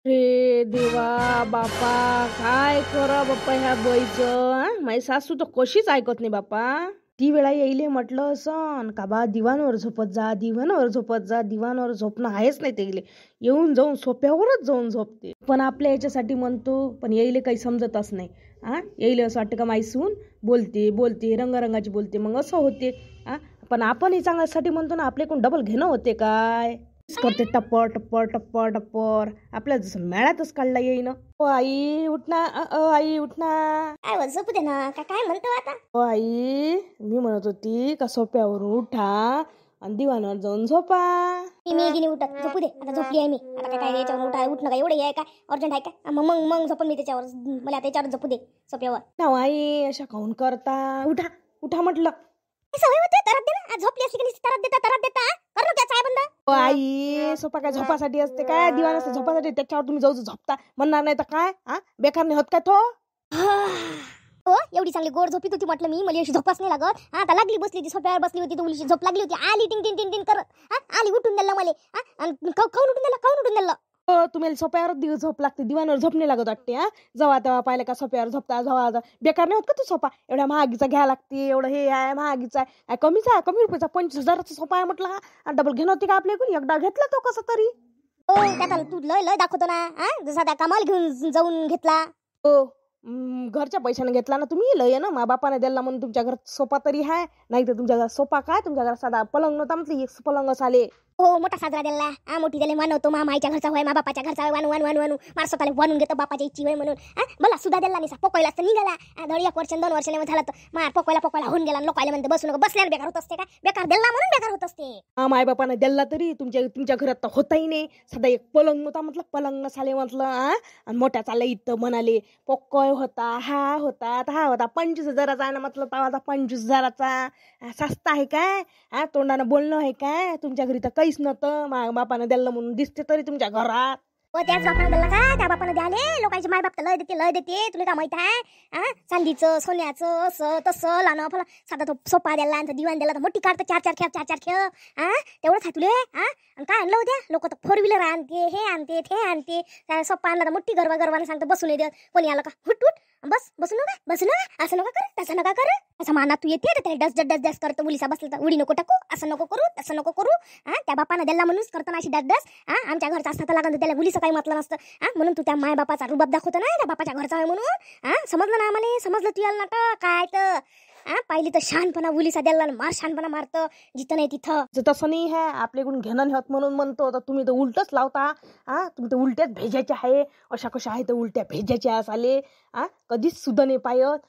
रे देवा बापा, काय करा बाप्पा ह्या बाईचं. माझी सासू तर कशीच ऐकत नाही बापा. ती वेळा येईले म्हटलं असं का बा दिवाणवर झोपत जा, दिवाणवर झोपत जा. दिवाणवर झोपणं आहेच नाही ते. येऊन जाऊन सोप्यावरच जाऊन झोपते. पण आपल्या याच्यासाठी म्हणतो, पण येईले काही समजतच नाही. येईले असं वाटतं का माई सून बोलते बोलते रंगारंगाची बोलते, मग असं होते. पण आपण हे चांगल्यासाठी म्हणतो ना, आपल्याकडून डबल घेणं होते काय करते. टप्पर टप्पर टप्पर टप्पर आपल्याला जसं मेळ्यातच काढला येईन. ओ आई उठना, आई उठना. काय झोपू दे ना. काय म्हणतो आता? ओ आई, मी म्हणत होती का सोप्यावरून उठा आणि दिवाणावर जाऊन झोपा. मी गिनी उठत. झोपू दे आता. झोपली आहे मी आता. काय याच्यावर उठणं काय एवढं आहे काय? अर्जंट आहे काय? मग मग मग झोपून मी त्याच्यावर. मला आता याच्यावर झोपू दे सोप्यावर. ना आई अशा काहून करता. उठा उठा म्हटलं. सवय होते तरत दे ना. झोपली असली की तरत देता. कर ना त्याचा आहे बंद. ओ आई, सोपा काय झोपासाठी असते काय? दिवाण असते झोपासाठी, त्याच्यावर तुम्ही जाऊ झोपता म्हणणार नाही तर काय? बेकार नाही होत काय तो? हो, एवढी चांगली गोड झोपीत होती म्हटलं मी. मला अशी झोपच नाही लागत. आता लागली बसली ती सोप्यावर बसली होती, तुमची झोप लागली होती. आली टिंग टिंग टिंग टिंग करत. आली उठून दिलं मला. खाऊन उठून दिलं. तुम्हाला सोप्यावर झोप लागते, दिवाणवर झोप नाही लागत वाटते. जेव्हा तेव्हा पाहिलं का सोप्यावर झोपता. जेव्हा बेकार नाही होत का तो सोपा? एवढ्या महागीचा घ्या लागते, एवढं हे आहे महागीचा आहे. कमीच आहे, कमी रुपयाचा 25,000चा सोपा आहे म्हटलं. डबल घेणं होती का आपल्याकडून? एकदा घेतला तो कसा तरी. हो, त्यात तू लय लय दाखवतो ना. जसा त्या कमाल घेऊन जाऊन घेतला. हो, घरच्या पैशाने घेतला ना तुम्ही. लय ना मा बापाने दिला म्हणून तुमच्या घरात सोपा तरी आहे. नाही तर तुमच्या घरात सोपा काय, तुमच्या घरात साधा पलंग नव्हता म्हटलं. एक पलंग आले. हो, मोठा साजरा दिला. मोठी त्याला मानवतो. मामाईच्या घरचा होय, मा बापाच्या घरचा होय. वानू मार स्वतःला वानून घेतो बापाच्या इच्छी होय म्हणून. मला सुद्धा दिला नाही. पोकोयला असतं निघाला. धड 1 वर्ष 2 वर्षाने झालं तर मार पोकोयला होऊन गेला. लोकायला म्हणते बसू नको. बसल्याने बेकार होत असते काय? बेकार दिला म्हणून बेकार होत असते. माय बापाने दिला तरी तुमच्या घरात तर होताही नाही. साधा एक पलंग नव्हता म्हटलं. पलंग नसाले म्हटलं. आणि मोठ्या चालला इथं म्हणाले पोकोय होता, हा होता 25,000चा आहे ना म्हटलं. तवाचा 25,000चा सस्ता आहे काय? तोंडानं बोलणं आहे काय? तुमच्या घरी तर काहीच नव्हतं. माझ्या बापानं द्यायला म्हणून दिसते तरी तुमच्या घरात. त्याच बापानं दिला का? त्या बापानं द्याले. लोकांचे माय बाप लय देते. तुला काय माहित आहे? चांदीचं सोन्याचं असं तसं लाणं फला. साधा तो सोपा द्याला, दिवाण दिला तर मोठी काढतं. 4 खेळ. तेवढंच आहे तुले. आणि काय आणलं होत्या लोक तर 4 व्हीलर आणते, हे आणते ते आणते. सोपा आणला तर मोठी गर्वाने सांगतं बसून नाही देत. कोणी आलं का हुट बस बसू नका असं नका कर, तसं नका कर. असं माना तू येते तर त्याला डस करतो. मुलीसा बसला तर उडी नको टाकू, असं नको करू, तसं नको करू. त्या बापानं दिला म्हणूनच करतो ना अशी डस. आमच्या घरचा असता तर लागून त्याला मुलीचं काही म्हटलं नसतं. म्हणून तू त्या माय बापाचा रुबाब दाखवतो ना, त्या बापाच्या घरचा आहे म्हणून. समजलं ना आम्हाला? समजलं तू याला नाटक काय तर? पाहिली तर शहाणपणा मुलीचा द्याला मार शहाणपणा मारतं जिथं नाही तिथं. तसं नाही आहे. आपल्याकडून घेणं नाही होत म्हणून म्हणतो. तर तुम्ही तर उलटच लावता. तुम्ही तर उलट्याच भेजायचे आहे. अशा कशा आहे तर उलट्या भेजायच्या आले. कधीच सुद्धा नाही पायत.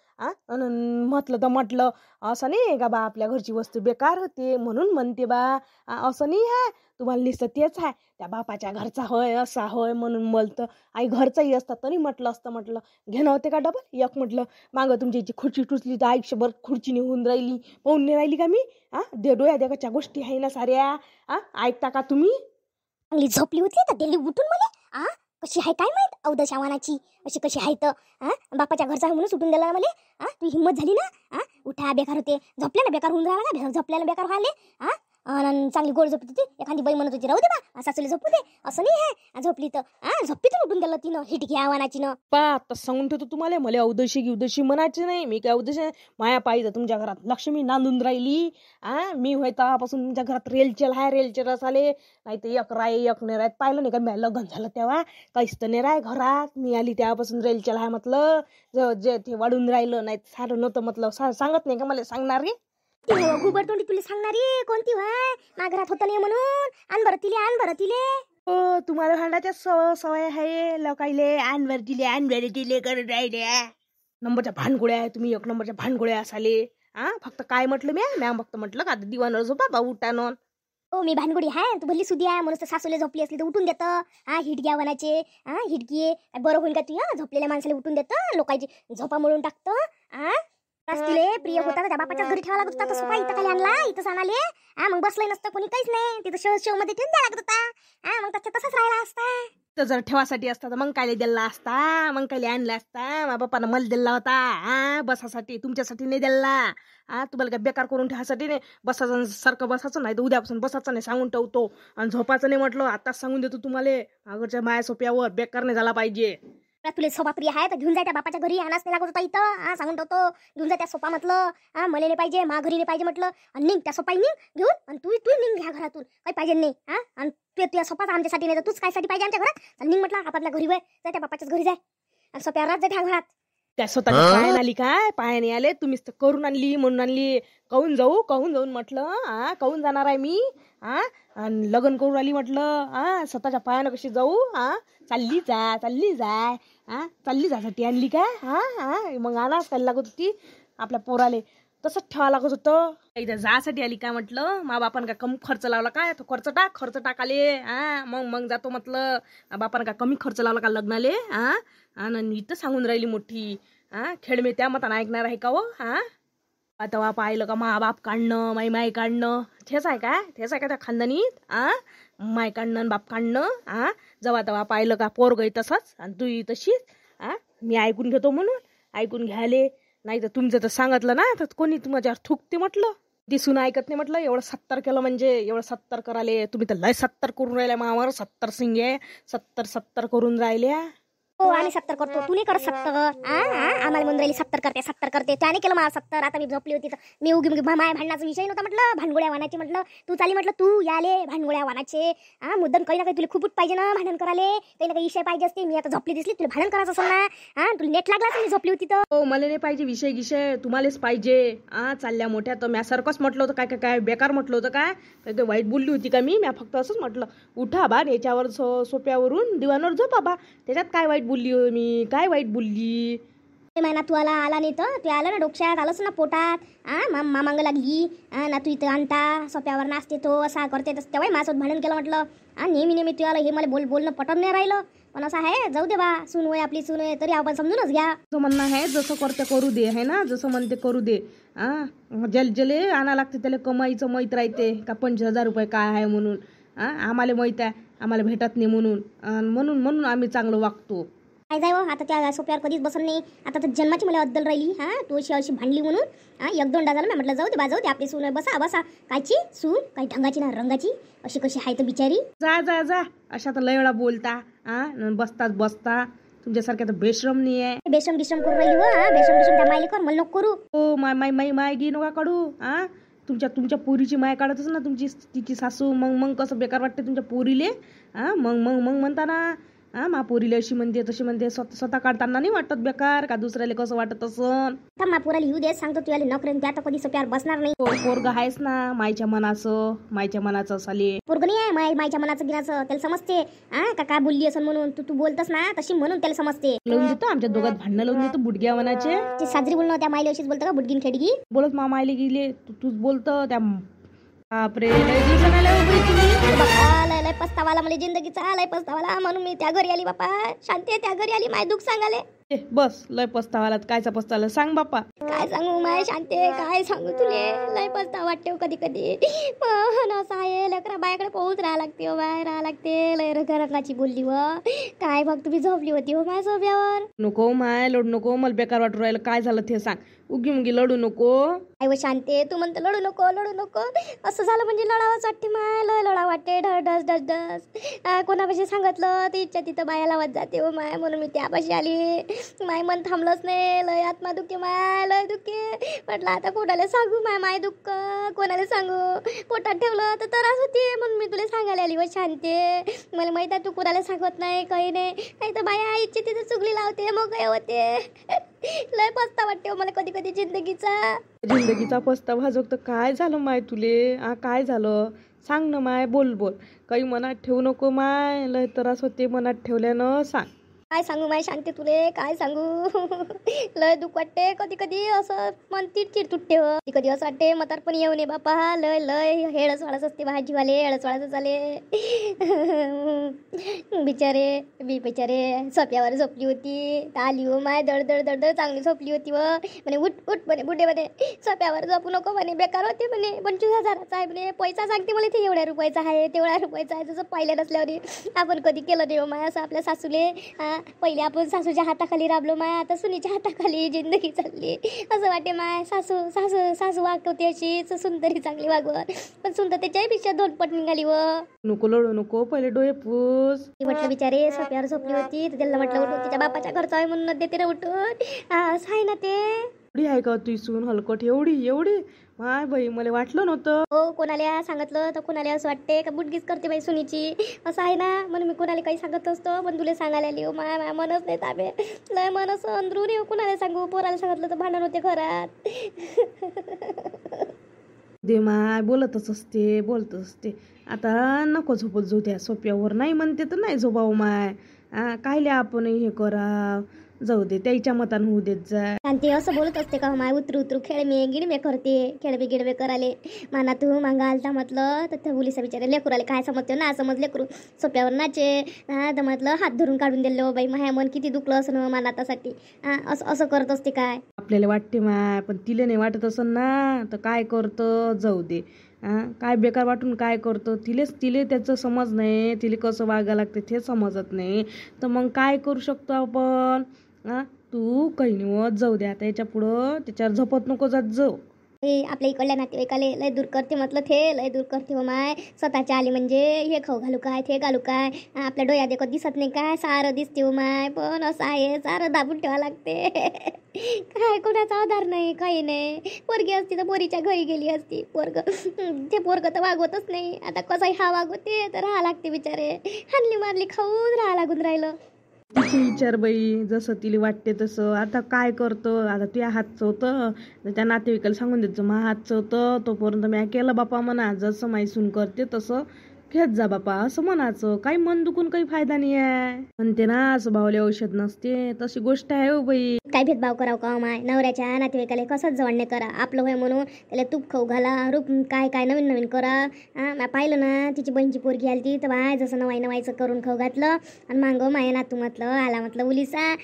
म्हटलं तर म्हटलं असं नाही का बा आपल्या घरची वस्तू बेकार होते म्हणून म्हणते बा. असं नाही आहे. तुम्हाला नुसतं तेच आहे. त्या बापाच्या घरचा होय असा होय म्हणून बोलतं. आई घरचाही असतं तरी म्हटलं असतं. म्हटलं घेणं होते का डबल? एक म्हटलं मागं तुमच्या इथे खुर्ची टुचली तर आयुष्यभर खुर्ची निघून राहिली, पाहून नाही राहिली का मी? डोळ्या देखाच्या गोष्टी आहे ना साऱ्या. ऐकता का तुम्ही? चांगली झोपली होती तर दिल्ली उठून मला. कशी आहे काय माहित अवदशा वानाची. अशी कशी आहे तर बापाच्या घरचा म्हणून सुटून दिला मला. तू हिंमत झाली ना. उठा बेकार होते. झोपल्याला बेकार होऊन राहिला का? झोपल्याला बेकार व्हायले. चांगली गोड झोपत होती. एखादी बाई म्हणत होती राहू दे बा सासूला झोपू दे. असं नाही आहे. झोपली तर झोपीतून उठून दिलं तिनं हिटकी आव्हानाचीनं. आता सांगून ठेवतो तुम्हाला. मला उदशी म्हणायचे नाही. मी काय उदशी माया पाहिजे तुमच्या घरात लक्ष्मी नांदून राहिली. मी होय तेव्हापासून तुमच्या घरात रेलचेल आले. नाही तर एक नाही राहत. पाहिलं नाही का मी लग्न झालं तेव्हा काहीच तर नाही राय घरात. मी आली तेव्हापासून रेलचेल आहे म्हटलं. जे ते वाढून राहिलं नाही सारं नव्हतं म्हटलं. सांगत नाही का मला सांगणार रे? गुबर तोंडी तुला सांगणारी कोणती व्हाय? ना घरात होतं नाही म्हणून. आण बरं तिले. हो, तुम्हाला भांडाच्या सवय आहे. लोकायले आण बरं तिले करत राहिल्या. नंबरच्या भानगोळ्या आहे तुम्ही. 1 नंबरच्या भानगोळ्या असाले. फक्त काय म्हटलं मॅम फक्त म्हटलं का दिवाणवर झोपा बा उठानं. हो, मी भानगुडी आहे. तू भल्ली सुधी आहे म्हणून सासूला झोपली असली तर उठून देतं. हिटकी आव्हानाचे. हिटकी बरं होईल का तू? झोपलेल्या माणसाला उठून देतं. लोकांची झोपा म्हणून टाकतं. तिले प्रिय होता त्या बापाच्या घरी ठेवा लागत होता तो सोफा इथं खाली आणला इथं आणाले मग बसलंय नसतं कोणी काहीच नाही तिथं शो मध्ये ठेवून द्यायला लागत होता मग त्याच्या तसाच राहिला असता. तर जर ठेवासाठी असता तर मग कायले दिला असता, मग कायले आणला असता. माझ्या बापानं मला दिला होता बसासाठी, तुमच्यासाठी नाही दिला. तुम्हाला काय बेकार करून ठेवासाठी नाही. बसायचं सारखं बसायचं नाही तर उद्यापासून बसायचं नाही सांगून ठेवतो. आणि झोपाचं नाही म्हटलं आताच सांगून देतो तुम्हाला. अगरच्या माया सोप्यावर बेकार नाही झाला पाहिजे. तुला सोफा प्रिय आहे तर घेऊन जाय त्या बापाच्या घरी आणाच नाही लागत होता इथं सांगून ठेवतो. घेऊन जा त्या सोफा म्हटलं मला नाही पाहिजे मा घरी नाही पाहिजे म्हटलं. आणि निघ त्या सोफा निघ घेऊन आणि तू निघ घ्या घरातून काही पाहिजे नाही. आणि तुझ्या सोफाच आमच्यासाठी नाही तर तूच कायसाठी पाहिजे आमच्या घरात. निघ म्हटलं आपापल्या घरी वय जाय त्या बापाच्याच घरी जाय आणि सोप्यावर राहत जाय त्या घरात. त्या स्वतःच्या पायाने आली काय, पायाने आले तुम्हीच तर करून आणली म्हणून आणली. कहून जाऊन म्हटलं कहून जाणार आहे मी आणि लग्न करून आली म्हटलं स्वतःच्या पायानं कशी जाऊ. चालली जायसाठी आणली काय. मग आणाच काय लागत होती आपल्या पोराले, तसंच ठेवा लागत होतं. इथं जासाठी आली काय म्हटलं. मा बापानं काय कमी खर्च लावला काय, तो खर्च टाकाले मग जातो म्हटलं. बापानं काय कमी खर्च लावला का लग्नाले आणि इथं सांगून राहिली मोठी खेळमे त्या मतानं ऐकणार आहे का हो. तेव्हा पाहिलं का मा बाप काढणं माई काढणं तेच आहे का त्या खानदानीत माय काढणं बाप काढणं. जेव्हा तेव्हा पाहिलं का पोर गई तसंच आणि तू तशीच मी ऐकून घेतो म्हणून ऐकून घ्यायले. नाही तर तुमचं तर सांगितलं ना तर कोणी तुमच्यावर थुकते म्हटलं. दिसून ऐकत नाही म्हटलं. एवढं 70 केलं म्हणजे एवढं 70 कराले तुम्ही तर लय 70 करून राहिल्या मावर. 70 सिंगे 70 करून राहिल्या. हो आम्ही 70 करतो तू नाही करत 70. आम्हाला म्हणून राहिली 70 करते त्याने केलं मला 70. आता मी झोपली होती तर मी उगी माया भांडणाचा विषय नव्हता म्हटलं. भांडगोळ्या वानाचे म्हटलं तू चाली म्हटलं तू याले भांडगोळ्या वानाचे मुद्दाम काही ना काही तुला खूप पाहिजे ना भांडण करायले. काही ना काही विषय पाहिजे असते. मी आता झोपली दिसली तुला भांडण करायचं असेल ना तुला नेट लागला मी झोपली होती तर. हो मला नाही पाहिजे विषय तुम्हालाच पाहिजे. चालल्या मोठ्या तर म्या सारखंच म्हटलं होतं काय बेकार म्हटलं होतं काय वाईट बोलली होती का मी फक्त असंच म्हटलं उठा बा याच्यावर सोप्यावरून दिवाणवर झोपा बा. त्याच्यात काय वाईट बोलली मी काय वाईट बोलली. महिना तू आला नाही तर तू आला ना डोक्यात आलंच ना पोटात मामांग लागली ना तू इथं आणता सोप्यावर नाचते तो असा करते तसं तेव्हा माझ्यासोबत भांडण केलं म्हटलं. नेहमी तू आला हे मला बोलणं पटन नाही राहिलं. पण असं आहे जाऊ दे बा सून होय आपली सून होय तरी आपण समजूनच घ्या. असं म्हणणं आहे जसं करते करू दे आहे ना जसं म्हणते करू दे. जले आणा लागते त्याला कमाईचं माहीत राहते का 50,000 रुपये काय आहे म्हणून. आम्हाला माहीत आहे आम्हाला भेटत नाही म्हणून आम्ही चांगलं वागतो. काय जाय आता त्या सोप्यावर कधीच बसत नाही. आता तर जन्माची मला अद्दल राहिली तू अशी भांडली म्हणून 1-2 झालं मी म्हटलं जाऊ दे आपली सून बसा कायची सून काही ढंगाची ना रंगाची अशी कशी आहे तर बिचारी. जा अशा तर लय वेळा बोलता बसता तुमच्यासारख्या तर बेश्रम नाही आहे. बेशम करून राहिली बेशम त्या मायले कर मला नको करू. हो माय गी नका काढू. तुमच्या पोरीची माय काढतच ना तिची सासू. मग कसं बेकार वाटते तुमच्या पोरीले. मग म्हणता ना मा पोरीले अशी म्हणते तशी म्हणते. स्वतः काढताना नाही वाटत बेकार का दुसऱ्याला कसं वाटत असं. मा पोराला येऊ दे सांगतो तुला नोकरी त्या तर कधी सोप्यावर बसणार नाही. पोरग आहेच ना मायच्या मनाचं साले. पोरग नाही आहे मायच्या मनाचं गिराचं त्याला समजते काय बोलली असं म्हणून तू बोलतस ना तशी म्हणून त्याला समजते. लावून देतो आमच्या दोघात भांडणं लावून देतो बुडग्या मनाचे. साजरी बोलणं त्या मायले अशीच बोलतं का बुडगीन खेडगी बोलत मायले गेले तूच बोलतं त्या बापरे लय दिवसाला लय पस्तावाला मला जिंदगीचा लय पस्तावाला म्हणून मी त्या घरी आली बापा. शांती त्या घरी आली माय दुःख सांगाले. बस लय पस्तावाला कायचा पस्तावाला सांग बापा. काय सांगू माय शांते काय सांगू तुले लय पस्तावा वाटते कधी पण असं आहे लेकरा बायाकडे पोहूच राहा लागते हो बाय राहा लागते. लय रंगाची बोलली व काय बघ तुम्ही झोपली होती हो माय सोप्यावर. नको माय लढू नको मला बेकार वाटू राहिलं. काय झालं ते सांग. उगी लढू नको. आई व शांते तू म्हणतो लढू नको असं झालं म्हणजे लढावंच वाटते माय. लय लढा वाटते ढस कोणापाशी सांगितलं ते इच्छा तिथं बाया लावत जाते हो माय म्हणून मी त्यापाशी आली. माय मन थांबलंच नाही. लय आत्मा दुखे माय लय दुखे म्हटलं आता कोणाला सांगू माय दुःख कोणाला सांगू. पोटात ठेवलं तर त्रास होते म्हणून मी तुला सांगायला आली व शांते. मला माहित आहे तू कोणाला सांगत नाही काही नाही तर बाया इच्छा तिथं चुगली लावते मग काय होते. लय पस्ता वाटते मला कधी जिंदगीचा पस्तावा जोगत. काय झालं माय तुले काय झालं सांग ना माय. बोल काही मनात ठेवू नको माय. लय त्रास होते मनात ठेवल्यानं सांग. काय सांगू माय शांती तुले, काय सांगू. लय दुःख वाटते कधी कधी, असं मन चिडचिड तुटते हो. कधी कधी असं वाटते म्हातारपण येऊ नये बापा. लय लय हेळच वाळच असते भाजीवाले, हेळच वाळच झाले. बिचारे सोप्यावर झोपली होती, आली हो माय दड दड दड दड चांगली झोपली होती व म्हणे उठ उठ म्हणे बुड्डे म्हणे, सोप्यावर झोपू नको म्हणे, बेकार होते म्हणे, 25,000चा आहे म्हणे. पैसा सांगते मला ते एवढ्या रुपयाचा आहे तेवढ्या रुपयाचा आहे. जसं पाहिलं नसल्यावर आपण कधी केलं नाही हो माय असं आपल्या सासूले. पहिले आपण सासूच्या हाताखाली राबलो माय, आता सुनीच्या हाताखाली जिंदगी चालली. असं वाटे माय सासू सासू सासू वागवते अशीच, सुंदरी चांगली वागवत, पण सुंदर त्याच्याही पेक्षा 2 पट निघाली व. नको लढू नको, पहिले डोळे पूस. म्हटलं बिचारे सोप्यावर झोपली होती तर त्याला म्हटलं उठून, तिच्या बापाच्या घरचं आहे म्हणून देते रे उठून. असं आहे ना ते. एवढी आहे का तू सून हलकट, एवढी एवढी माय बाई, मला वाटलं नव्हतं. हो, कोणाला सांगितलं तर कोणाला असं वाटते का बुटगीच करते बाई सुनीची, असं आहे ना. म्हणून मी कोणाला काही सांगत असतो, पण तुला सांगायला आली हो माय. माय मनच नाही ताबे, लय मनच अंदरून येऊ. कोणाला सांगू, पोराला सांगितलं तर भांडण होते घरात. दे माय, बोलतच असते. आता नको झोपत जाऊ त्या सोप्यावर, नाही म्हणते तर नाही झोपावं माय. कायले आपण हे करा, जाऊ दे त्याच्या मतान होऊ देत जा. शांती असं बोलत असते का माय, उतरू खेळमे गिडमे करते, खेळमे कराले माना तू मांगा आलता म्हटलं तर त्या मुलीचा बिचारे लेकराले काय समजते ना, समज लेकरू सोप्यावर नाचे. तर म्हटलं हात धरून काढून दिलं बाई, माया मन किती दुखलं असं ना मानातासाठी. असं करत असते काय. आपल्याला वाटते माय, पण तिला नाही वाटत असन ना, तर काय करतं, जाऊ दे. काय बेकार वाटून काय करतो, तिले त्याचं समज नाही, तिले कसं वागायला लागते ते समजत नाही, तर मग काय करू शकतो आपण. तू काही निवत जाऊ दे आता, याच्या पुढं त्याच्यावर झोपत नको जात जाऊ. आपल्या इकडल्या नातेवाईकाले लय दूर करते म्हटलं, ते लय दूर करते हो माय. स्वतःच्या आली म्हणजे हे खाऊ घालू काय ते घालू काय, आपल्या डोळ्यात देखत दिसत नाही काय, सारं दिसते हो माय. पण असं आहे, सारं दाबून ठेवा लागते. काय कोणाचा आधार नाही, काही नाही. पोरगी असती तर पोरीच्या घरी गेली असती. ते पोरग तर वागवतच नाही. आता कसंही हा वागवते तर राहा लागते बिचारे, हानली मारली खाऊन राहा लागून राहिलं. तिची विचार बाई, जसं तिला वाटते तसं. आता काय करतं, आता तुझ्या हातचं होतं, त्या नातेवाईकाला सांगून द्यायचं मा हातचं होतं, तोपर्यंत मी केलं बापा म्हणा, जसं मायसून करते तसं घेत जा बापा, असं म्हणायचं. काही मन दुखून काही फायदा नाही आहे. म्हणते ना असं भावले औषध नसते, तशी गोष्ट आहे हो बाई. काय भेदभाव करावं का माय, नवऱ्याच्या नातेवाईकाला कसंच जवळणे करा. आपलं होय म्हणून त्याला तूप खाऊ घाला, रूप काय काय नवीन नवीन करा. मी पाहिलं ना, तिची बहिणीची पोरगी आली ती तर बाय जसं नवायचं करून खाऊ घातलं, आणि मांग माया नातू म्हटलं आला म्हटलं उलिसा.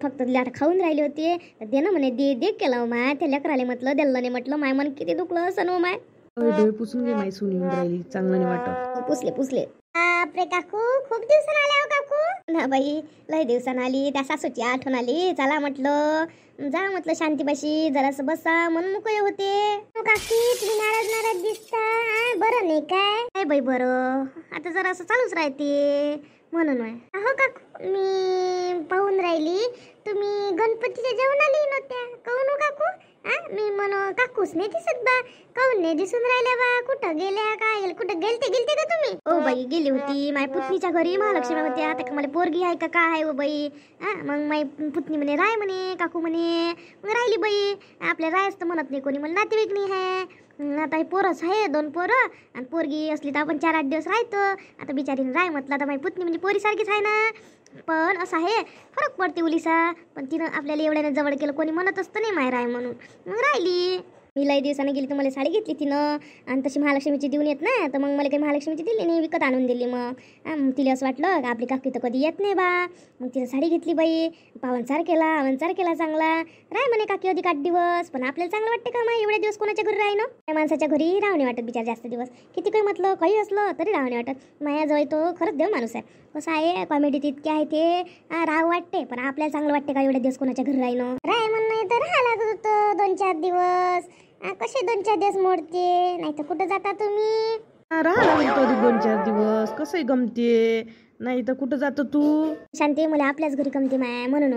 फक्त तिला आता खाऊन राहिली होती तर दे ना म्हणे, दे केलं माय. त्या लेकराले म्हटलं दिलं नाही म्हटलं, माय मन किती दुखलं असं नो माय. डोळे पुसून घे, माय सुनी राहिली, चांगलं नाही वाटत. पुसले. बापरे काकू, खूप दिवसानं आल्या हो काकू. ना बाई, लय दिवसानं आली, त्या सासूची आठवण आली. चला म्हटलं जा म्हटलं शांतीपाशी जरासं बसा, मन मोकळे होते. काकी तुम्ही नाराज दिसता, बरं नाही काय बाई. बरं आता जरासं चालूच राहते म्हणून. हो काकू, मी पाहून राहिली तुम्ही गणपतीच्या जेवण आली नव्हत्या, कहून हो काकू. मी म्हणू काकूच नाही दिसत बा, काहून नाही दिसून राहिल्या बा, कुठं गेल्या काय, कुठं गेलते का तुम्ही. ओ बाई गेली होती, माय पुतणीच्या घरी महालक्ष्मी होत्या. आता का मला पोरगी आहे का काय हो बाई. मग माय पुतणी म्हणे राय म्हणे काकू म्हणे, मग राहिली बाई. आपल्या रायच तर म्हणत नाही कोणी, मला नातेवाईक नाही आहे. आता हे पोरच आहे, 2 पोरं, आणि पोरगी असली तर आपण 4-8 दिवस राहतो. आता बिचारीने राय म्हटलं, आता माय पुतणी म्हणजे पोरीसारखीच आहे ना. पण असं आहे, फरक पडते उलिसा. पण तिनं आपल्याला एवढ्याने जवळ केलं, कोणी म्हणत असतं नाही माय राय म्हणून, मग राहिली. मी लई दिवसानं गेली तर मला साडी घेतली तिनं, आणि तशी महालक्ष्मीची देऊन येत ना, तर मग मला काही महालक्ष्मीची दिली नाही, विकत आणून दिली. मग तिला असं वाटलं का आपली काकी तर कधी येत नाही बा, मग तिनं साडी घेतली बाई. पावनचार केला चांगला. राय म्हणे काकी अधिक 8 दिवस. पण आपल्याला चांगलं वाटते का मग एवढ्या दिवस कोणाच्या घरी राही ना. त्या माणसाच्या घरी राहणे वाटत बिचार जास्त दिवस. किती काही म्हटलं काही असलं तरी राहणे वाटत. मायाजवळ तो खरंच देव माणूस आहे. कसं आहे, कॉमेडीत इतके आहे ते, राव वाटते. पण आपल्याला चांगलं वाटते का एवढ्या दिवस कोणाच्या घरी राही ना. राय म्हणणं तर राहा लागत होतं 2-4 दिवस. कसे 2-4 दिवस मोडते, नाही तर कुठं जाता तुम्ही. राहा 2-4 दिवस, कसंही गमते, नाही तर कुठं जातो तू. शांती, मला आपल्याच घरी गमते माय, म्हणून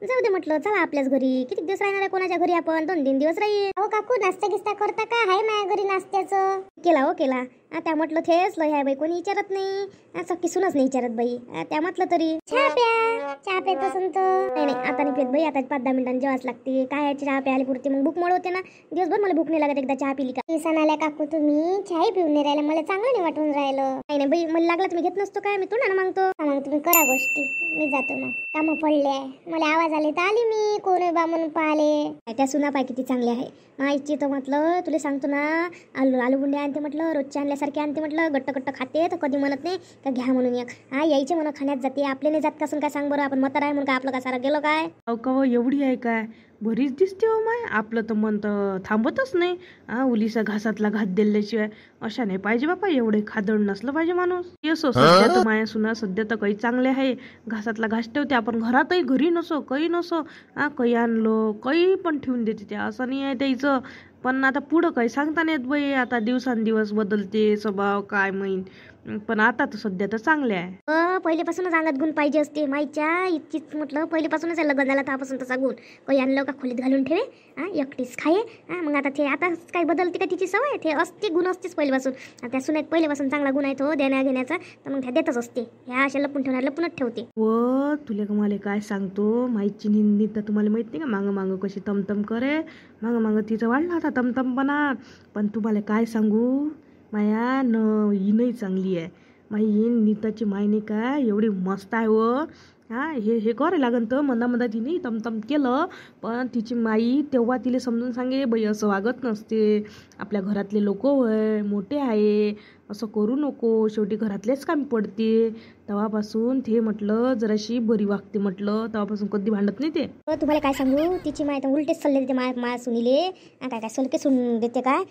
जाऊ दे म्हटलं, चला आपल्याच घरी. किती दिवस राहणार आहे कोणाच्या घरी आपण, 2-3 दिवस राहील. हो काकू, नाश्ता गिस्ता करता का, आहे माझ्या घरी नाश्त्याचं. केला त्या म्हटलं तेच लय आहे बाई, कोणी विचारत नाही. सख्खी सुनच नाही विचारत बाई. त्या म्हटलं तरी चहा चहा पेत असून तर नाही आता नाही पेत बाई, आता 5-10 मिनिटांनी जेवाच लागते. काय आहे चहा प्यायला पुरते, मग भूक मोड होते ना दिवसभर. मला भूक नाही लागत एकदा चहा पिली का. दिवसानं आल्या काकू तुम्ही चहाही पिऊन नाही राहिला, मला चांगलं नाही वाटून राहिलं. नाही नाही बाई, मला लागला तुम्ही घेत नसतो काय, मी तोंडानं मागतो. मग तुम्ही करा गोष्टी, मी जातो. मग कामं पडले, मला आवाज आले तर आली मी. कोण आहे बा म्हणून पाहिले. त्या सुना पाय किती चांगली आहे माईची. तर म्हटलं तुला सांगतो ना, आलू बुंडे आणते म्हटलं, रोजच्या आणल्यासारखे आणते म्हटलं, गट्ट गट्ट खाते. तर कधी म्हणत नाही का घ्या म्हणून एक. यायचे म्हणून खाण्यात जाते, आपले नाही जात का काय सांग बरं. आपण म्हातारा आहे म्हणून काय आपलं का सारा गेलो काय. अहो का एवढी आहे काय, बरीच दिसते हो माय. आपलं तर मन तर थांबतच नाही. उलीसा घासातला घात दिल्याशिवाय अशा नाही पाहिजे बापा. एवढे खादड नसलं पाहिजे माणूस. येसो सध्या तर माया सुना सध्या तर काही चांगले आहे. घासातला घास ठेवते, आपण घरातही घरी नसो काही नसो काही आणलो काही पण ठेवून देते त्या. असं नाही आहे त्याचं. पण आता पुढं काही सांगता नाही येत बाई. आता दिवसांदिवस बदलते स्वभाव काय माहीन. पण आता तर सध्या तर चांगले आहे. पहिलेपासूनच अंगात गुण पाहिजे असते माईच्या. इतकीच म्हटलं पहिलेपासूनच लग्न झालं त्यापासून तसा गुण. काही आणलं का खोलीत घालून ठेवे, एकटीच खाये. मग आता ते आता काही बदलते का तिची सवय. ते असते गुण असतेच पहिल्यापासून. त्या सुनेत पहिल्यापासून चांगला गुण आहे तो देण्या घेण्याचा. तर मग त्या देतच असते. ह्या अशा लपून ठेवणार लपूनच ठेवते. व तुला का मला काय सांगतो, माईची निंदी तर तुम्हाला माहित नाही का, मागं मागं कशी तमतम करे. मागं मागं तिचं वाढला होता तमतमपणा. पण तुम्हाला काय सांगू, माया ही नाही चांगली आहे. माई नीताची माय नाही का एवढी मस्त आहे व. हे करायला लागन तर मंदा तिने तमतम केलं. पण तिची माई तेव्हा तिला समजून सांगे, बाई असं वागत नसते. आपल्या घरातले लोक होय मोठे आहे, असं करू नको. शेवटी घरातलेच काम पडते. तेव्हापासून ते म्हटलं जराशी बरी वागते म्हटलं. तेव्हापासून कधी भांडत नाही ते. तुम्हाला काय सांगू, तिची माय तर उलटेच सल्ले देते माया सुनीले. काय काय सलके सुन देते काय.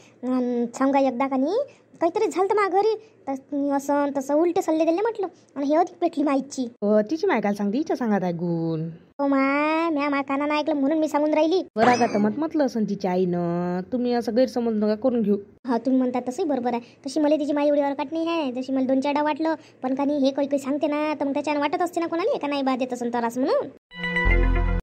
सांगा एकदा का नाही काहीतरी झालं तर माझ्या घरी तर असं तसं उलटे सल्ले दिले म्हटलं. आणि हे अधिक पेटली माईची. तिची माय काय सांगते, हिच्या सांगत आहे गुण. हो माया कानानं ऐकलं म्हणून मी सांगून राहिली. बरं का तर म्हटलं असं तिच्या आईनं. तुम्ही असं गैरसमज नका करून घेऊ. तुम्ही म्हणतात तसंही बरोबर आहे. तशी मला तिची माई एवढी अरकाट नाही आहे. जशी मला 2-4 वाटलं. पण का नाही हे काही सांगते ना, तर मग त्याच्यानं वाटत असते ना कोणाला का नाही बा देत असं त्रास म्हणून.